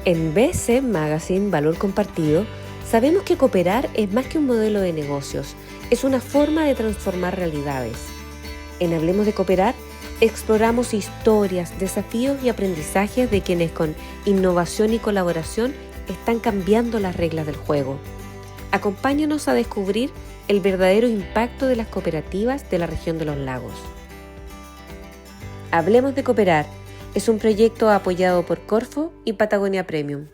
En BC Magazine Valor Compartido, sabemos que cooperar es más que un modelo de negocios, es una forma de transformar realidades. En Hablemos de Cooperar, exploramos historias, desafíos y aprendizajes de quienes con innovación y colaboración están cambiando las reglas del juego. Acompáñanos a descubrir el verdadero impacto de las cooperativas de la región de los lagos. Hablemos de Cooperar es un proyecto apoyado por Corfo y Patagonia Premium.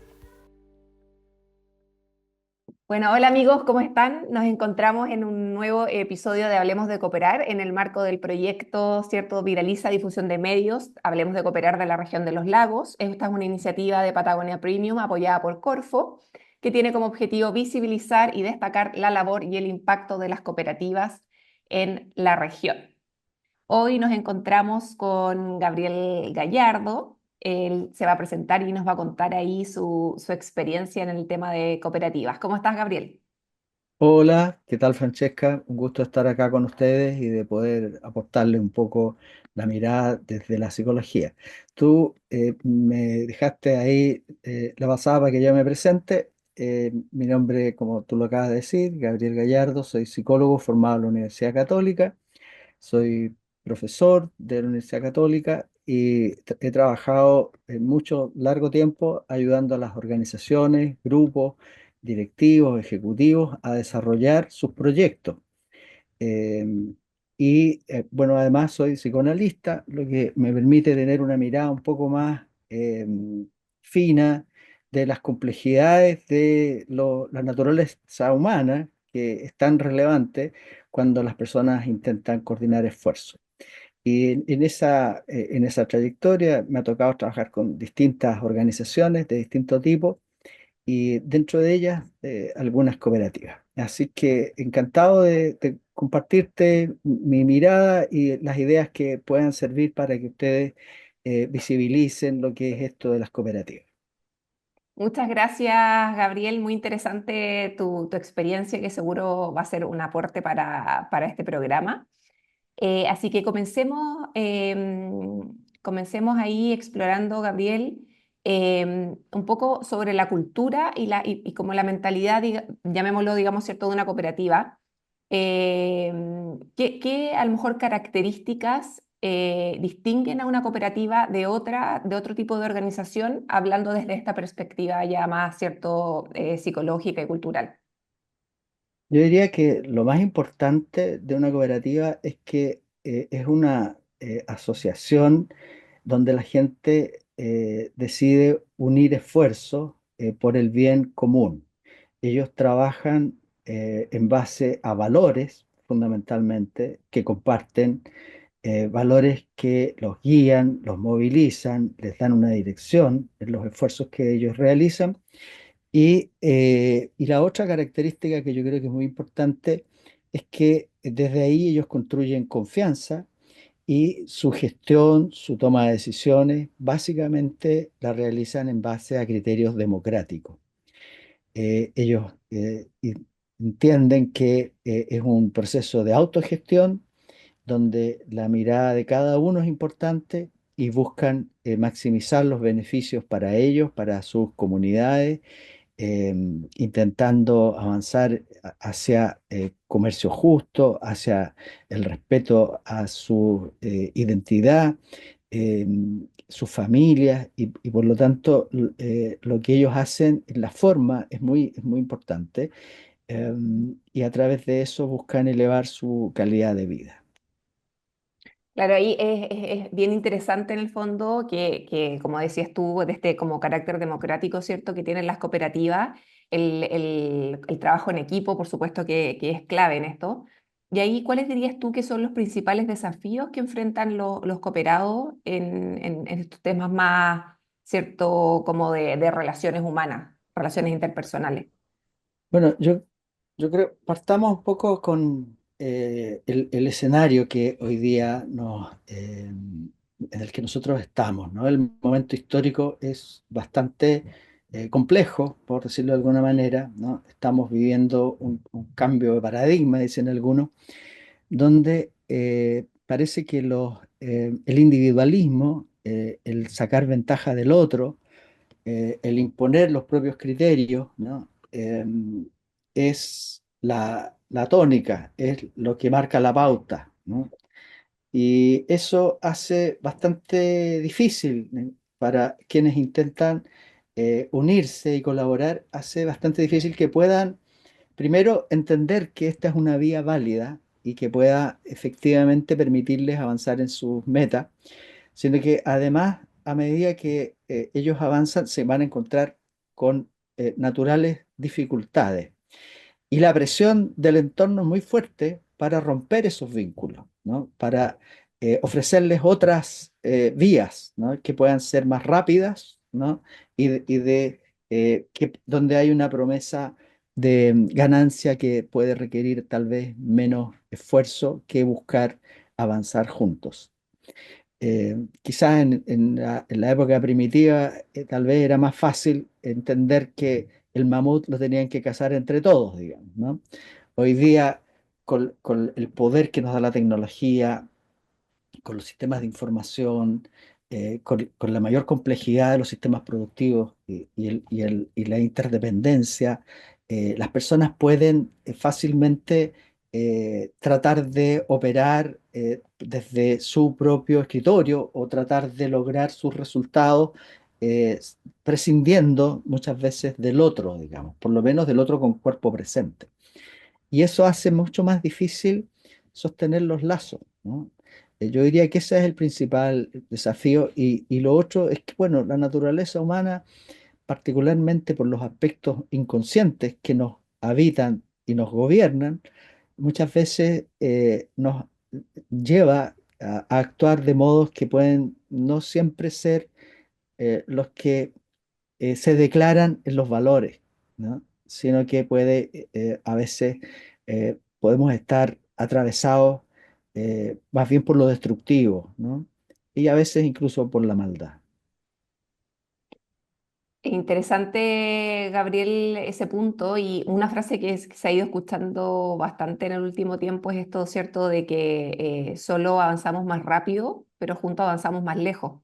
Bueno, hola amigos, ¿cómo están? Nos encontramos en un nuevo episodio de Hablemos de Cooperar en el marco del proyecto, ¿cierto? Viraliza Difusión de Medios, Hablemos de Cooperar de la región de los lagos. Esta es una iniciativa de Patagonia Premium apoyada por Corfo, que tiene como objetivo visibilizar y destacar la labor y el impacto de las cooperativas en la región. Hoy nos encontramos con Gabriel Gallardo. Él se va a presentar y nos va a contar ahí su experiencia en el tema de cooperativas. ¿Cómo estás, Gabriel? Hola, ¿qué tal Francesca? Un gusto estar acá con ustedes y de poder aportarle un poco la mirada desde la psicología. Tú me dejaste ahí la pasada para que yo me presente. Mi nombre, como tú lo acabas de decir, Gabriel Gallardo, soy psicólogo formado en la Universidad Católica. Soy profesor de la Universidad Católica y he trabajado en mucho largo tiempo ayudando a las organizaciones, grupos, directivos, ejecutivos a desarrollar sus proyectos. Eh, bueno, además soy psicoanalista, lo que me permite tener una mirada un poco más fina de las complejidades de la naturaleza humana, que es tan relevante cuando las personas intentan coordinar esfuerzos. Y en esa trayectoria me ha tocado trabajar con distintas organizaciones de distinto tipo y dentro de ellas algunas cooperativas. Así que encantado de compartirte mi mirada y las ideas que puedan servir para que ustedes visibilicen lo que es esto de las cooperativas. Muchas gracias, Gabriel. Muy interesante tu experiencia, que seguro va a ser un aporte para este programa. Así que comencemos ahí explorando, Gabriel, un poco sobre la cultura y como la mentalidad, llamémoslo, digamos, cierto, de una cooperativa. ¿Qué a lo mejor características distinguen a una cooperativa de otro tipo de organización, hablando desde esta perspectiva ya más, cierto, psicológica y cultural? Yo diría que lo más importante de una cooperativa es que es una asociación donde la gente decide unir esfuerzos por el bien común. Ellos trabajan en base a valores, fundamentalmente, que comparten, valores que los guían, los movilizan, les dan una dirección en los esfuerzos que ellos realizan. Y la otra característica que yo creo que es muy importante es que desde ahí ellos construyen confianza y su gestión, su toma de decisiones, básicamente la realizan en base a criterios democráticos. Ellos entienden que es un proceso de autogestión donde la mirada de cada uno es importante y buscan maximizar los beneficios para ellos, para sus comunidades, intentando avanzar hacia comercio justo, hacia el respeto a su identidad, eh, sus familias y por lo tanto lo que ellos hacen en la forma es muy importante, y a través de eso buscan elevar su calidad de vida. Claro, ahí es bien interesante en el fondo como decías tú, de este como carácter democrático, ¿cierto?, que tienen las cooperativas, el trabajo en equipo, por supuesto, que es clave en esto. Y ahí, ¿cuáles dirías tú que son los principales desafíos que enfrentan los cooperados en estos temas más, ¿cierto?, como de relaciones humanas, relaciones interpersonales? Bueno, yo creo, partamos un poco con el escenario que hoy día en el que nosotros estamos, ¿no? El momento histórico es bastante complejo, por decirlo de alguna manera, ¿no? Estamos viviendo un cambio de paradigma, dicen algunos, donde parece que el individualismo, el sacar ventaja del otro, el imponer los propios criterios, ¿no? Es la tónica, es lo que marca la pauta, ¿no? Y eso hace bastante difícil para quienes intentan unirse y colaborar, hace bastante difícil que puedan, primero, entender que esta es una vía válida y que pueda efectivamente permitirles avanzar en sus metas, sino que además, a medida que ellos avanzan, se van a encontrar con naturales dificultades. Y la presión del entorno es muy fuerte para romper esos vínculos, ¿no? Para ofrecerles otras vías, ¿no? Que puedan ser más rápidas, ¿no? Donde hay una promesa de ganancia que puede requerir tal vez menos esfuerzo que buscar avanzar juntos. Quizás en la época primitiva tal vez era más fácil entender que el mamut lo tenían que cazar entre todos, digamos, ¿no? Hoy día, con el poder que nos da la tecnología, con los sistemas de información, con la mayor complejidad de los sistemas productivos y la interdependencia, las personas pueden fácilmente tratar de operar desde su propio escritorio o tratar de lograr sus resultados eh, prescindiendo muchas veces del otro, digamos, por lo menos del otro con cuerpo presente. Y eso hace mucho más difícil sostener los lazos, ¿no? Yo diría que ese es el principal desafío y lo otro es que, bueno, la naturaleza humana, particularmente por los aspectos inconscientes que nos habitan y nos gobiernan, muchas veces nos lleva a actuar de modos que pueden no siempre ser los que se declaran en los valores, ¿no? Sino que a veces podemos estar atravesados más bien por lo destructivo, ¿no? Y a veces incluso por la maldad. Interesante, Gabriel, ese punto y una frase que se ha ido escuchando bastante en el último tiempo es esto, ¿cierto?, de que solo avanzamos más rápido, pero juntos avanzamos más lejos.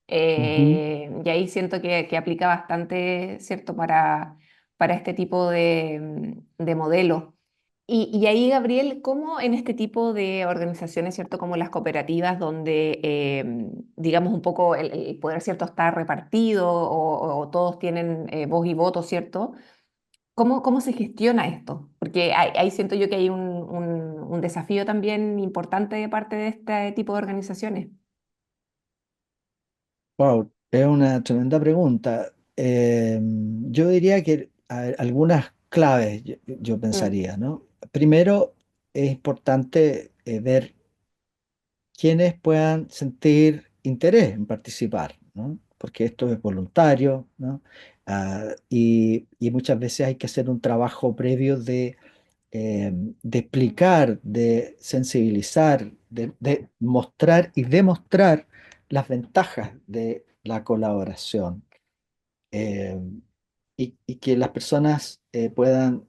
Ujú. Y ahí siento que aplica bastante, ¿cierto?, para este tipo de modelo. Y ahí, Gabriel, ¿cómo en este tipo de organizaciones, ¿cierto?, como las cooperativas, donde, digamos, un poco el poder, ¿cierto?, está repartido o todos tienen voz y voto, ¿cierto? ¿Cómo se gestiona esto? Porque ahí siento yo que hay un desafío también importante de parte de este tipo de organizaciones. Wow, es una tremenda pregunta. Yo diría que algunas claves yo Mm, pensaría, ¿no? Primero, es importante ver quienes puedan sentir interés en participar, ¿no? Porque esto es voluntario, ¿no? Y muchas veces hay que hacer un trabajo previo de explicar, de sensibilizar, de mostrar y demostrar las ventajas de la colaboración eh, y que las personas puedan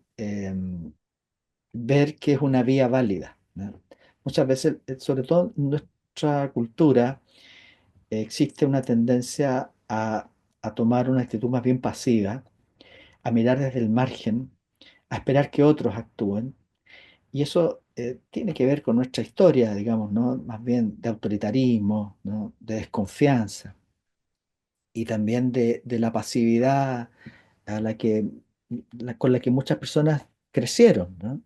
ver que es una vía válida, ¿no? Muchas veces, sobre todo en nuestra cultura, existe una tendencia a tomar una actitud más bien pasiva, a mirar desde el margen, a esperar que otros actúen. Y eso tiene que ver con nuestra historia, digamos, ¿no? Más bien de autoritarismo, ¿no? De desconfianza y también de la pasividad a con la que muchas personas crecieron, ¿no?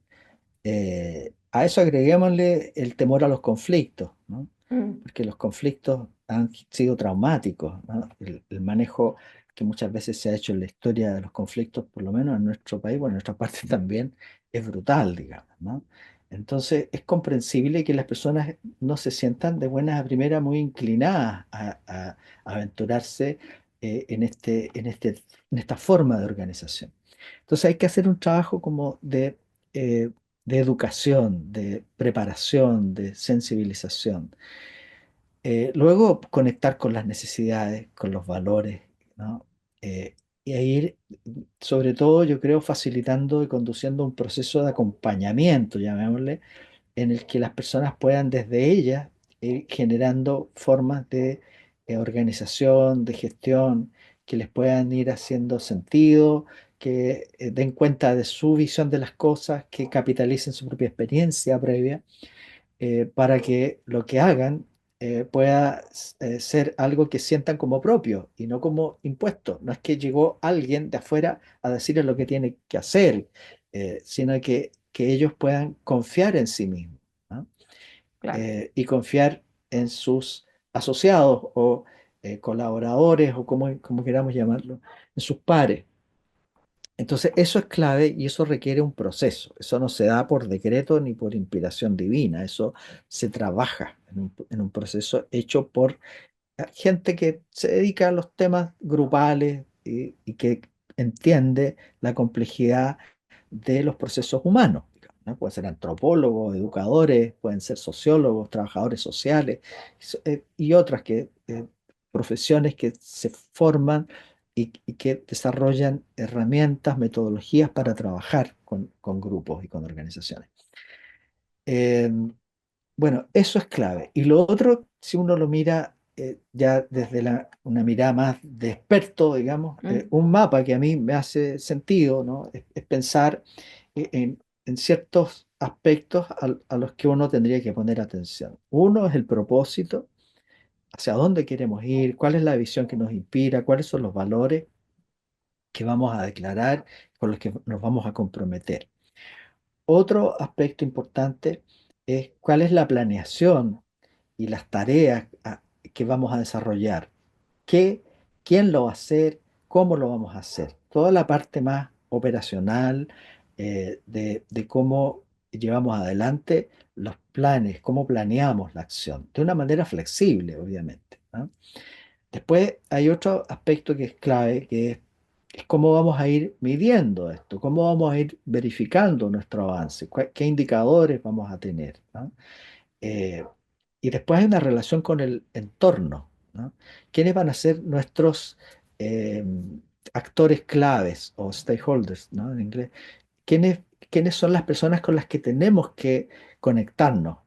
A eso agreguémosle el temor a los conflictos, ¿no? mm. Porque los conflictos han sido traumáticos, ¿no? El manejo que muchas veces se ha hecho en la historia de los conflictos, por lo menos en nuestro país, bueno, en nuestra parte también, es brutal, digamos, ¿no? Entonces es comprensible que las personas no se sientan de buenas a primeras muy inclinadas a aventurarse en esta forma de organización. Entonces hay que hacer un trabajo como de educación, de preparación, de sensibilización. Luego conectar con las necesidades, con los valores, ¿no? Y a ir, sobre todo, yo creo, facilitando y conduciendo un proceso de acompañamiento, llamémosle, en el que las personas puedan desde ellas ir generando formas de organización, de gestión, que les puedan ir haciendo sentido, que den cuenta de su visión de las cosas, que capitalicen su propia experiencia previa, para que lo que hagan pueda ser algo que sientan como propio y no como impuesto. No es que llegó alguien de afuera a decirles lo que tiene que hacer, sino que ellos puedan confiar en sí mismos, ¿no? Claro, Y confiar en sus asociados o colaboradores o como queramos llamarlo, en sus pares. Entonces, eso es clave y eso requiere un proceso. Eso no se da por decreto ni por inspiración divina. Eso se trabaja en un proceso hecho por gente que se dedica a los temas grupales y que entiende la complejidad de los procesos humanos, digamos, ¿no? Pueden ser antropólogos, educadores, pueden ser sociólogos, trabajadores sociales y otras profesiones que se forman y que desarrollan herramientas, metodologías para trabajar con grupos y con organizaciones. Eh, bueno, eso es clave. Y lo otro, si uno lo mira ya desde una mirada más de experto, digamos, mm, un mapa que a mí me hace sentido, ¿no? Es pensar en ciertos aspectos a los que uno tendría que poner atención. Uno es el propósito, hacia dónde queremos ir, cuál es la visión que nos inspira, cuáles son los valores que vamos a declarar, con los que nos vamos a comprometer. Otro aspecto importante es cuál es la planeación y las tareas que vamos a desarrollar. ¿Qué, quién lo va a hacer? ¿Cómo lo vamos a hacer? Toda la parte más operacional de cómo llevamos adelante los planes, cómo planeamos la acción, de una manera flexible, obviamente, ¿no? Después hay otro aspecto que es clave, es cómo vamos a ir midiendo esto, cómo vamos a ir verificando nuestro avance, qué indicadores vamos a tener, ¿no? Eh, y después hay una relación con el entorno, ¿no? ¿Quiénes van a ser nuestros eh, actores claves o stakeholders, ¿no? En inglés. ¿Quiénes, quiénes son las personas con las que tenemos que conectarnos,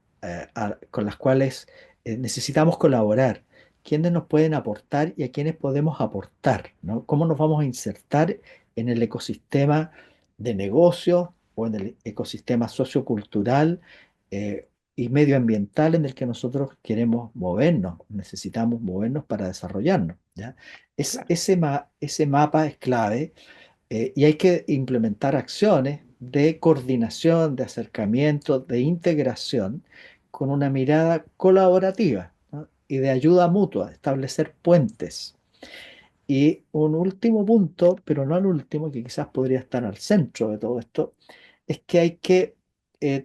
con las cuales necesitamos colaborar? ¿Quiénes nos pueden aportar y a quiénes podemos aportar, ¿no? ¿Cómo nos vamos a insertar en el ecosistema de negocios o en el ecosistema sociocultural y medioambiental en el que nosotros queremos movernos, necesitamos movernos para desarrollarnos, ¿ya? claro. Ese mapa es clave y hay que implementar acciones de coordinación, de acercamiento, de integración con una mirada colaborativa, ¿no? Y de ayuda mutua, establecer puentes. Y un último punto, pero no al último, que quizás podría estar al centro de todo esto, es que hay que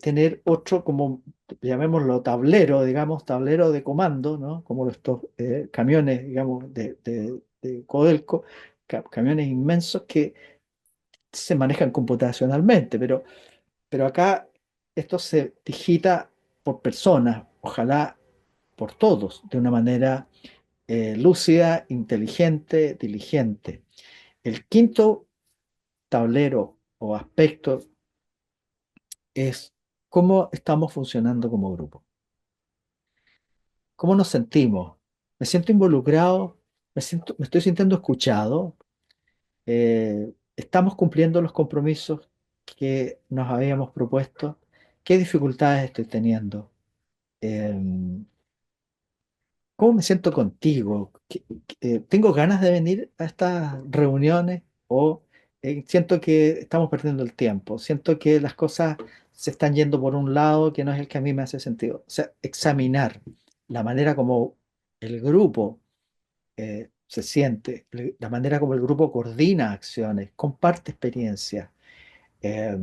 tener otro, como llamémoslo tablero, digamos, tablero de comando, ¿no? Como estos camiones, digamos, de Codelco, camiones inmensos que se manejan computacionalmente, pero acá esto se digita por personas, ojalá por todos, de una manera lúcida, inteligente, diligente. El quinto tablero o aspecto es cómo estamos funcionando como grupo, cómo nos sentimos. Me siento involucrado, me estoy sintiendo escuchado, estamos cumpliendo los compromisos que nos habíamos propuesto. ¿Qué dificultades estoy teniendo? Em, ¿Cómo me siento contigo? ¿Tengo ganas de venir a estas reuniones o siento que estamos perdiendo el tiempo? Siento que las cosas se están yendo por un lado que no es el que a mí me hace sentido. O sea, examinar la manera como el grupo se siente, la manera como el grupo coordina acciones, comparte experiencias, eh,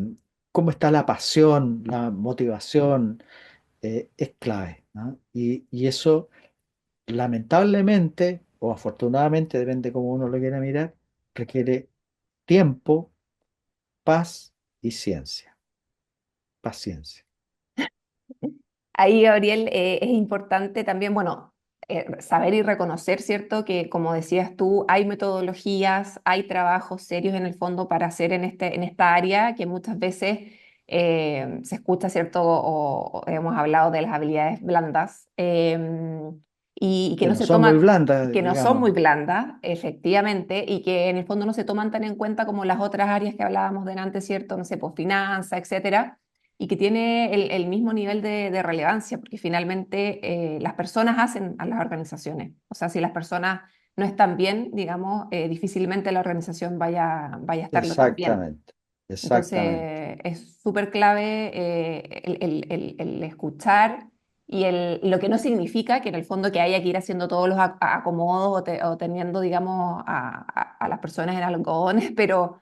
cómo está la pasión, la motivación, es clave, ¿no? Y eso, lamentablemente o afortunadamente, depende cómo uno lo quiera mirar, requiere tiempo, paz y ciencia, paciencia. Ahí, Gabriel, es importante también, bueno, saber y reconocer, ¿cierto? Que como decías tú, hay metodologías, hay trabajos serios en el fondo para hacer en esta área que muchas veces se escucha, ¿cierto? O hemos hablado de las habilidades blandas. y que que no no se son muy toman, blandas, que no son muy digamos. blandas, efectivamente, y que en el fondo no se toman tan en cuenta como las otras áreas que hablábamos delante, ¿cierto? No sé, pues finanzas, etcétera, y que tiene el mismo nivel de relevancia, porque finalmente las personas hacen a las organizaciones. O sea, si las personas no están bien, digamos, difícilmente la organización vaya a estarlo tan bien. Exactamente, exactamente. Entonces, es súper clave el escuchar y lo que no significa que en el fondo que haya que ir haciendo todos los acomodos o teniendo, digamos, a las personas en algodones, pero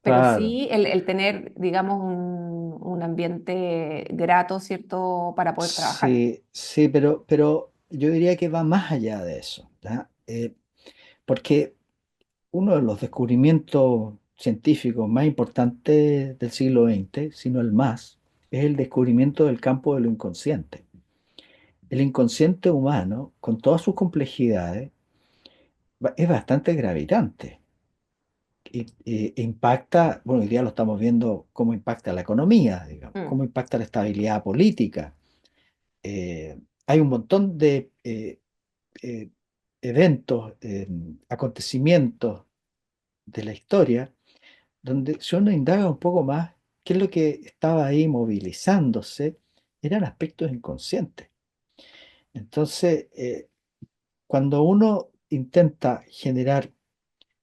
Claro. sí el tener, digamos, un ambiente grato, ¿cierto?, para poder trabajar. Sí, sí, pero yo diría que va más allá de eso, ¿ya? Porque uno de los descubrimientos científicos más importantes del siglo XX, si no el más, es el descubrimiento del campo de lo inconsciente. El inconsciente humano, con todas sus complejidades, es bastante gravitante. Impacta, bueno, hoy día lo estamos viendo cómo impacta la economía, digamos, Mm, cómo impacta la estabilidad política. Hay un montón de eh, eventos, acontecimientos de la historia, donde si uno indaga un poco más, qué es lo que estaba ahí movilizándose, eran aspectos inconscientes. Entonces, cuando uno intenta generar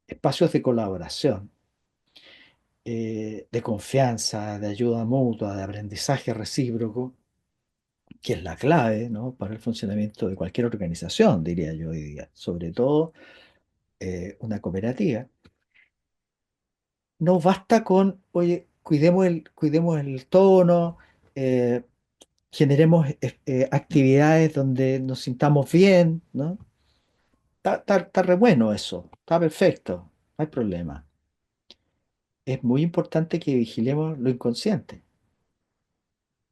espacios de colaboración, de confianza, de ayuda mutua, de aprendizaje recíproco, que es la clave, ¿no?, para el funcionamiento de cualquier organización, diría yo hoy día, sobre todo una cooperativa. No basta con, oye, cuidemos el tono, eh, generemos actividades donde nos sintamos bien, ¿no? Está re bueno eso, está perfecto, no hay problema. Es muy importante que vigilemos lo inconsciente.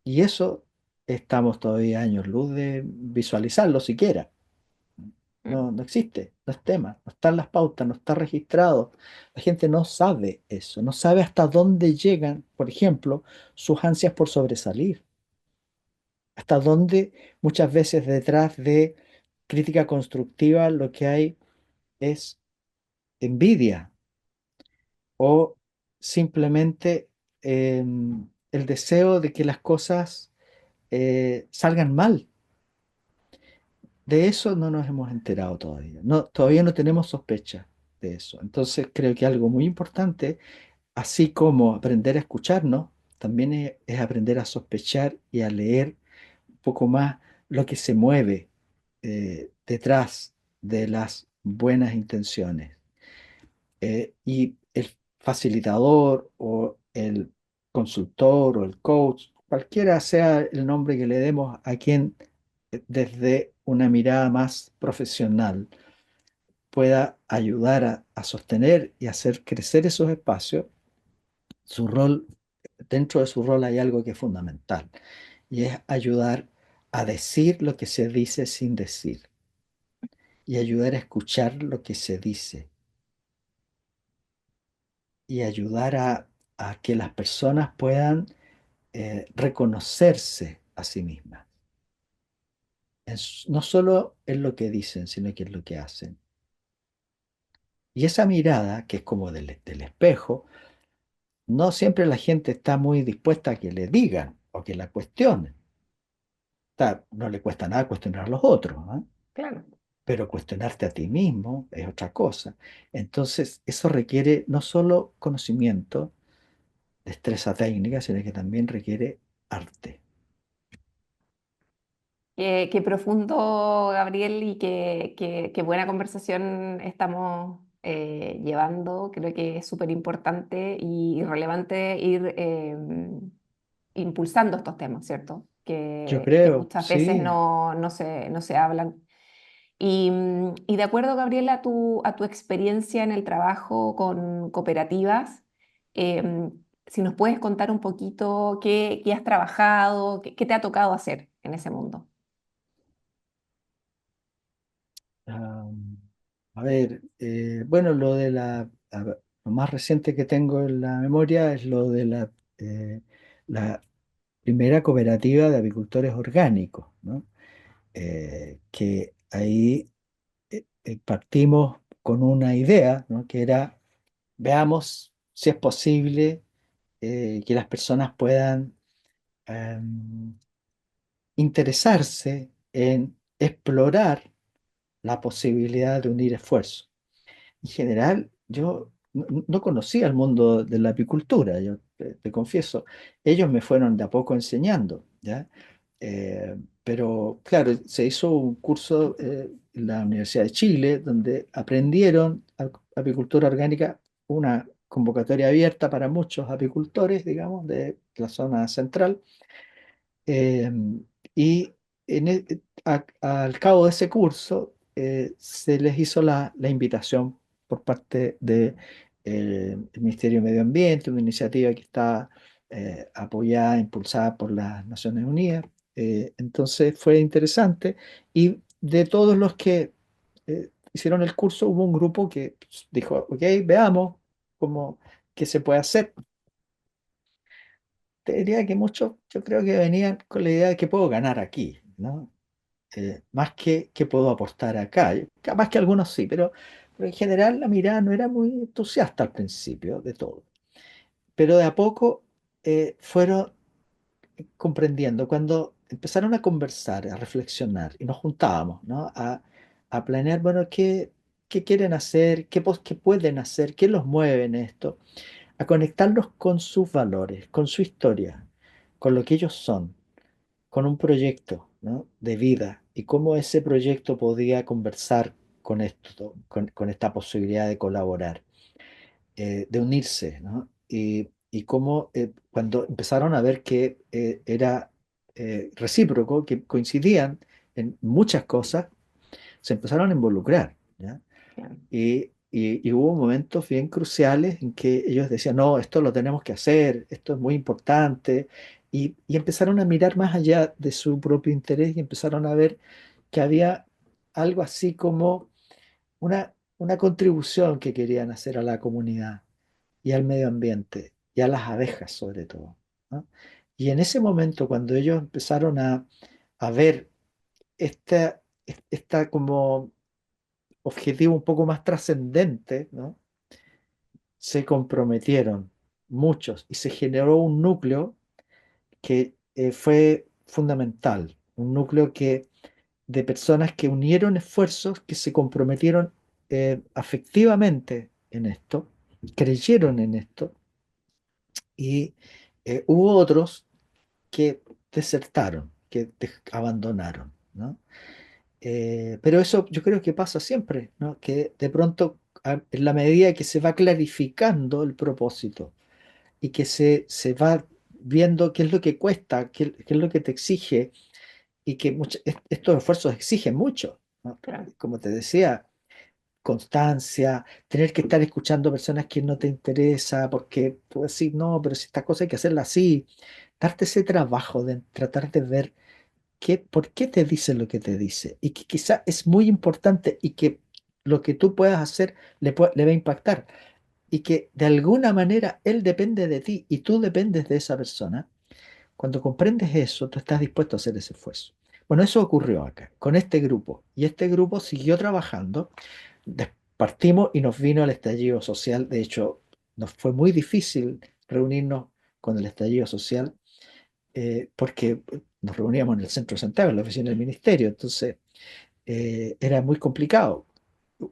Y eso estamos todavía años luz de visualizarlo siquiera. mm. No, no existe, no es tema, no está en las pautas, no está registrado. La gente no sabe eso, no sabe hasta dónde llegan, por ejemplo, sus ansias por sobresalir, hasta dónde muchas veces detrás de crítica constructiva lo que hay es envidia o simplemente el deseo de que las cosas salgan mal. De eso no nos hemos enterado todavía. No, todavía no tenemos sospecha de eso. Entonces creo que algo muy importante, así como aprender a escucharnos, también es aprender a sospechar y a leer un poco más lo que se mueve detrás de las buenas intenciones. Y el facilitador o el consultor o el coach, cualquiera sea el nombre que le demos a quien desde una mirada más profesional pueda ayudar a sostener y hacer crecer esos espacios, su rol, dentro de su rol hay algo que es fundamental y es ayudar a decir lo que se dice sin decir y ayudar a escuchar lo que se dice y ayudar a que las personas puedan reconocerse a sí mismas, no solo en lo que dicen, sino que en lo que hacen. Y esa mirada, que es como del espejo, no siempre la gente está muy dispuesta a que le digan o que la cuestionen. No le cuesta nada cuestionar a los otros, ¿ah? Claro. Pero cuestionarte a ti mismo es otra cosa. Entonces, eso requiere no solo conocimiento, destreza técnica, sino que también requiere arte. Qué profundo, Gabriel, y qué buena conversación estamos llevando. Creo que es súper importante y relevante ir impulsando estos temas, ¿cierto? Yo Que creo, muchas veces sí. no se hablan. Y de acuerdo, Gabriel, a tu experiencia en el trabajo con cooperativas, si nos puedes contar un poquito qué has trabajado, qué te ha tocado hacer en ese mundo. Ah, a ver, bueno, lo más reciente que tengo en la memoria es lo de la primera cooperativa de apicultores orgánicos, ¿no? Que ahí partimos con una idea, ¿no? Que era, veamos si es posible que las personas puedan em, interesarse en explorar la posibilidad de unir esfuerzos. En general, yo no conocía el mundo de la apicultura, yo te confieso. Ellos me fueron de a poco enseñando, ¿ya? Pero claro, se hizo un curso en la Universidad de Chile donde aprendieron apicultura orgánica, una convocatoria abierta para muchos apicultores, digamos, de la zona central. Eh, y al cabo de ese curso se les hizo la invitación por parte del Ministerio de Medio Ambiente, una iniciativa que está apoyada, impulsada por las Naciones Unidas. Entonces fue interesante y de todos los que hicieron el curso hubo un grupo que pues, dijo, ok, veamos cómo, qué se puede hacer. Te diría que muchos, yo creo que venían con la idea de que puedo ganar aquí, ¿no? Más que puedo aportar acá. Capaz que algunos sí, pero en general la mirada no era muy entusiasta al principio de todo. Pero de a poco fueron comprendiendo. Cuando empezaron a conversar, a reflexionar y nos juntábamos, ¿no? A planear, bueno, qué quieren hacer, qué pueden hacer, qué los mueve en esto, a conectarlos con sus valores, con su historia, con lo que ellos son, con un proyecto, ¿no? De vida y cómo ese proyecto podía conversar con esto, con esta posibilidad de colaborar, de unirse, ¿no? Y cómo cuando empezaron a ver que era recíproco, que coincidían en muchas cosas, se empezaron a involucrar, ¿ya? Bien. Y hubo momentos bien cruciales en que ellos decían, no, esto lo tenemos que hacer, esto es muy importante, y empezaron a mirar más allá de su propio interés y empezaron a ver que había algo así como una contribución que querían hacer a la comunidad y al medio ambiente y a las abejas sobre todo, ¿no? Y en ese momento, cuando ellos empezaron a ver esta como objetivo un poco más trascendente, ¿no? Se comprometieron muchos y se generó un núcleo que fue fundamental, un núcleo de personas que unieron esfuerzos, que se comprometieron afectivamente en esto, creyeron en esto, y hubo otros que desertaron, que abandonaron, ¿no? Pero eso yo creo que pasa siempre, ¿no? Que de pronto, en la medida que se va clarificando el propósito y que se va viendo qué es lo que cuesta, qué es lo que te exige, y que estos esfuerzos exigen mucho, ¿no? Claro. Como te decía, constancia, tener que estar escuchando personas que no te interesa, porque tú decir, no, pero si esta cosa hay que hacerla así, darte ese trabajo de tratar de ver por qué te dice lo que te dice y que quizá es muy importante y que lo que tú puedas hacer le va a impactar y que de alguna manera él depende de ti y tú dependes de esa persona. Cuando comprendes eso, tú estás dispuesto a hacer ese esfuerzo. Bueno, eso ocurrió acá, con este grupo, y este grupo siguió trabajando. Partimos y nos vino el estallido social. De hecho, nos fue muy difícil reunirnos con el estallido social porque nos reuníamos en el centro de Santiago, en la oficina del ministerio, entonces era muy complicado.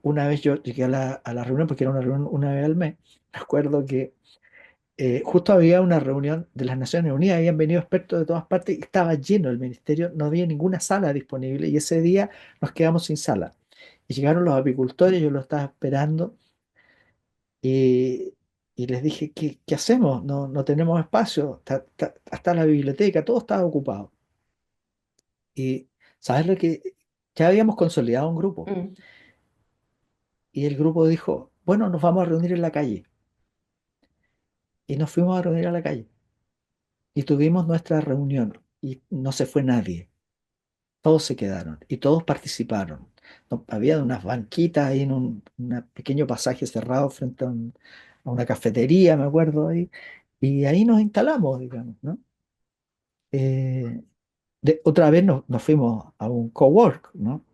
Una vez yo llegué a la reunión, porque era una reunión una vez al mes, me acuerdo que justo había una reunión de las Naciones Unidas, habían venido expertos de todas partes y estaba lleno el ministerio, no había ninguna sala disponible y ese día nos quedamos sin sala. Y llegaron los apicultores, yo los estaba esperando y, y les dije, ¿qué hacemos? No tenemos espacio, hasta la biblioteca, todo estaba ocupado. Y ¿sabes lo que? Ya habíamos consolidado un grupo Mm. y el grupo dijo, bueno, nos vamos a reunir en la calle. Y nos fuimos a reunir a la calle y tuvimos nuestra reunión y no se fue nadie. Todos se quedaron y todos participaron. No, había unas banquitas ahí en un pequeño pasaje cerrado frente a una cafetería, me acuerdo ahí, y ahí nos instalamos, digamos, ¿no? Eh, otra vez nos fuimos a un cowork, ¿no?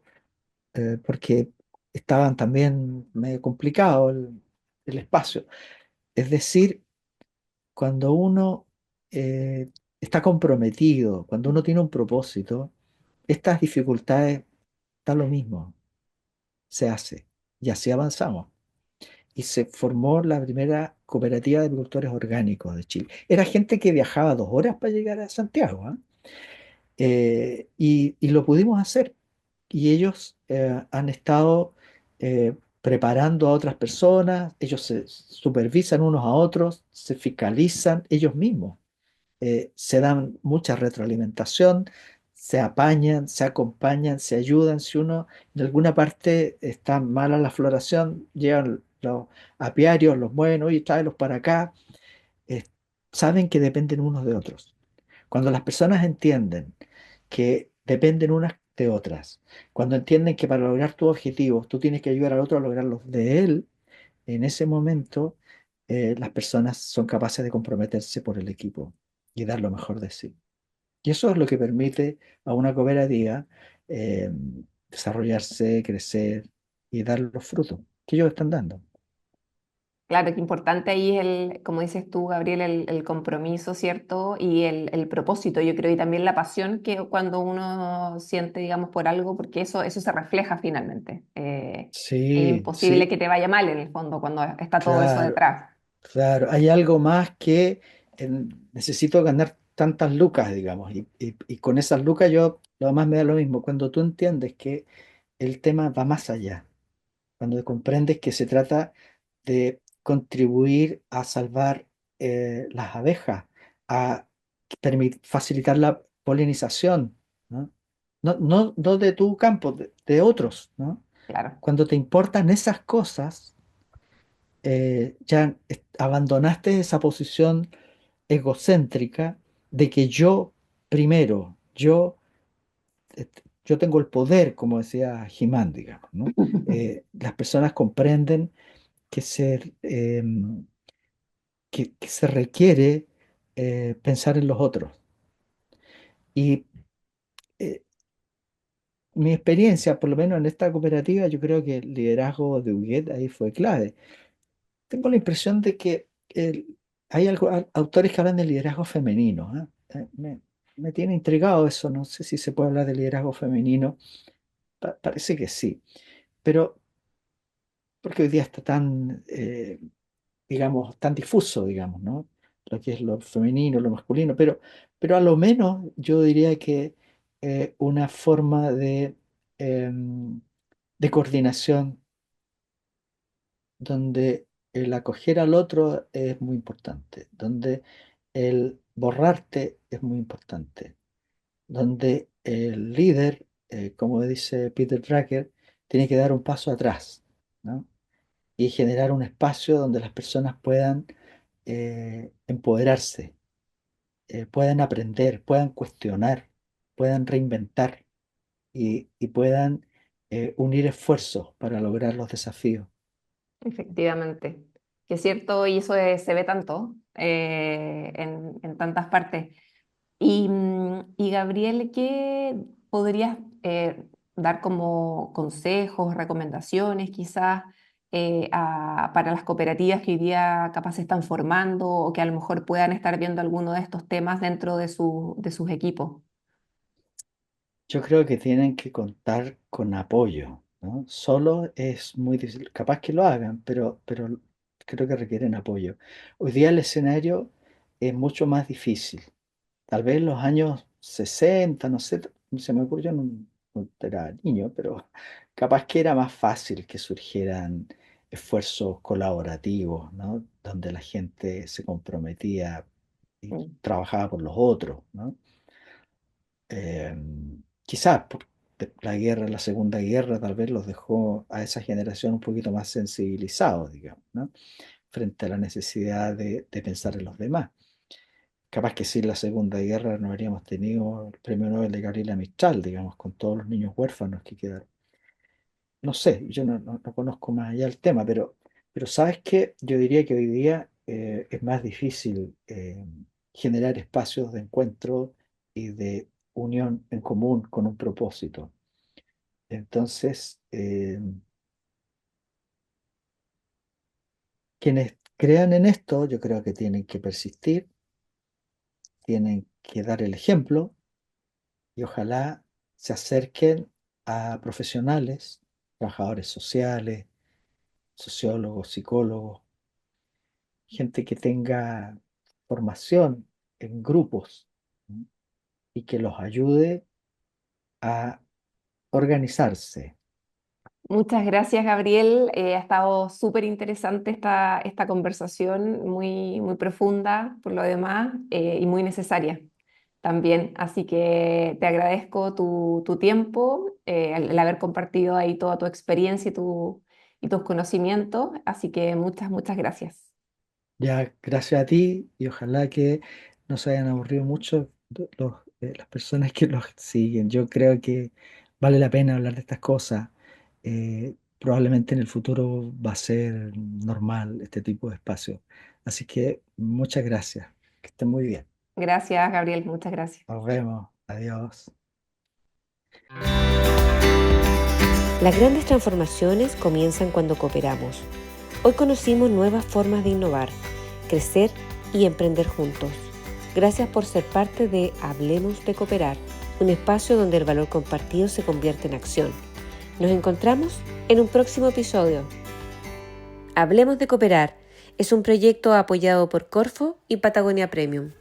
porque estaban también medio complicado el espacio. Es decir, cuando uno está comprometido, cuando uno tiene un propósito, estas dificultades da lo mismo, se hace. Y así avanzamos. Y se formó la primera cooperativa de agricultores orgánicos de Chile. Era gente que viajaba 2 horas para llegar a Santiago, ¿ah? Y lo pudimos hacer. Y ellos han estado preparando a otras personas, ellos se supervisan unos a otros, se fiscalizan ellos mismos, se dan mucha retroalimentación, se apañan, se acompañan, se ayudan. Si uno en alguna parte está mala la floración, llegan los apiarios, los mueven, oye, tráelos para acá. Eh, Saben que dependen unos de otros. Cuando las personas entienden que dependen unas de otras, cuando entienden que para lograr tus objetivos tú tienes que ayudar al otro a lograr los de él, en ese momento las personas son capaces de comprometerse por el equipo y dar lo mejor de sí. Y eso es lo que permite a una cooperativa eh, desarrollarse, crecer y dar los frutos que ellos están dando. Claro, que importante ahí es como dices tú, Gabriel, el compromiso, ¿cierto? Y el propósito, yo creo, y también la pasión que cuando uno siente, digamos, por algo, porque eso se refleja finalmente. Es Sí, imposible sí, que te vaya mal en el fondo cuando está todo eso claro. detrás. Claro, hay algo más que necesito ganar tantas lucas, digamos, y con esas lucas yo lo más me da lo mismo. Cuando tú entiendes que el tema va más allá, cuando comprendes que se trata de contribuir a salvar las abejas, a facilitar la polinización, ¿no? No de tu campo, de otros, ¿no? Claro. Cuando te importan esas cosas, ya abandonaste esa posición egocéntrica de que yo primero, yo tengo el poder, como decía Jimán, digamos, ¿no? Las personas comprenden que que se requiere pensar en los otros. Y eh, mi experiencia, por lo menos en esta cooperativa, yo creo que el liderazgo de Huguet ahí fue clave. Tengo la impresión de que hay autores que hablan de liderazgo femenino, ¿ah? Me tiene intrigado eso, no sé si se puede hablar de liderazgo femenino, parece que sí, pero porque hoy día está tan, digamos, tan difuso, digamos, ¿no? Lo que es lo femenino, lo masculino, pero a lo menos yo diría que una forma em, de coordinación donde el acoger al otro es muy importante, donde el borrarte es muy importante, donde el líder, como dice Peter Drucker, tiene que dar un paso atrás, ¿no? Y generar un espacio donde las personas puedan empoderarse, puedan aprender, puedan cuestionar, puedan reinventar y puedan unir esfuerzos para lograr los desafíos. Efectivamente, que es cierto y eso se ve tanto en tantas partes. Y Gabriel, ¿qué podrías dar como consejos, recomendaciones quizás para las cooperativas que hoy día capaz se están formando o que a lo mejor puedan estar viendo alguno de estos temas dentro de sus equipos? Yo creo que tienen que contar con apoyo, ¿no? Solo es muy difícil, capaz que lo hagan, pero creo que requieren apoyo. Hoy día el escenario es mucho más difícil. Tal vez en los años 60, no sé, se me ocurrió, no era niño, pero capaz que era más fácil que surgieran esfuerzos colaborativos, ¿no? Donde la gente se comprometía y Mm. trabajaba por los otros, ¿no? Eh, Quizás la guerra, la Segunda Guerra, tal vez los dejó a esa generación un poquito más sensibilizados, digamos, ¿no? Frente a la necesidad de pensar en los demás. Capaz que sin la Segunda Guerra no habríamos tenido el Premio Nobel de Gabriela Mistral, digamos, con todos los niños huérfanos que quedaron. No sé, yo no conozco más allá el tema, pero ¿sabes qué? Yo diría que hoy día es más difícil generar espacios de encuentro y de unión en común con un propósito. Entonces, quienes crean en esto, yo creo que tienen que persistir, tienen que dar el ejemplo y ojalá se acerquen a profesionales, trabajadores sociales, sociólogos, psicólogos, gente que tenga formación en grupos, ¿no? Y que los ayude a organizarse. Muchas gracias, Gabriel. Ha estado súper interesante esta conversación, muy profunda por lo demás, y muy necesaria también. Así que te agradezco tu tiempo, el haber compartido ahí toda tu experiencia y tus conocimientos. Así que muchas gracias. Ya, gracias a ti y ojalá que no se hayan aburrido mucho las personas que los siguen. Yo creo que vale la pena hablar de estas cosas. Probablemente en el futuro va a ser normal este tipo de espacio. Así que muchas gracias. Que estén muy bien. Gracias, Gabriel. Muchas gracias. Nos vemos. Adiós. Las grandes transformaciones comienzan cuando cooperamos. Hoy conocimos nuevas formas de innovar, crecer y emprender juntos. Gracias por ser parte de Hablemos de Cooperar, un espacio donde el valor compartido se convierte en acción. Nos encontramos en un próximo episodio. Hablemos de Cooperar es un proyecto apoyado por Corfo y Patagonia Premium.